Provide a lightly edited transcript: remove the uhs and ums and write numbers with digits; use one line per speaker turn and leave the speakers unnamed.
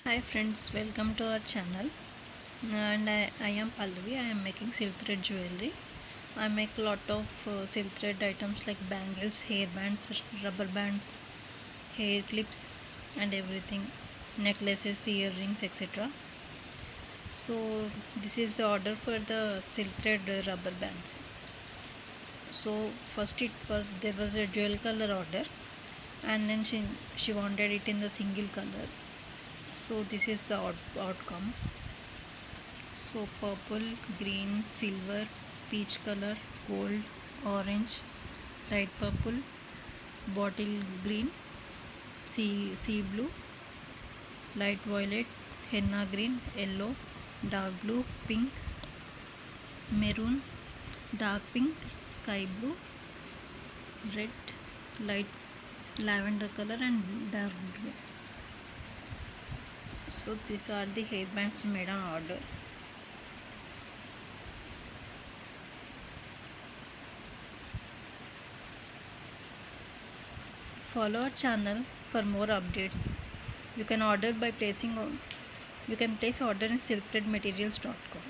Hi friends, welcome to our channel. And I am Pallavi. I am making silk thread jewelry. I make lot of silk thread items like bangles, hair bands, rubber bands, hair clips, and everything, necklaces, earrings, etc. So this is the order for the silk thread rubber bands. So first there was a dual color order, and then she wanted it in the single color. So this is the outcome. So purple, green, silver, peach color, gold, orange, light purple, bottle green, sea blue, light violet, henna green, yellow, dark blue, pink, maroon, dark pink, sky blue, red, light lavender color, and dark blue. So these are the hairbands made on order. Follow our channel for more updates. You can order by placing you can place order in silkthreadmaterials.com.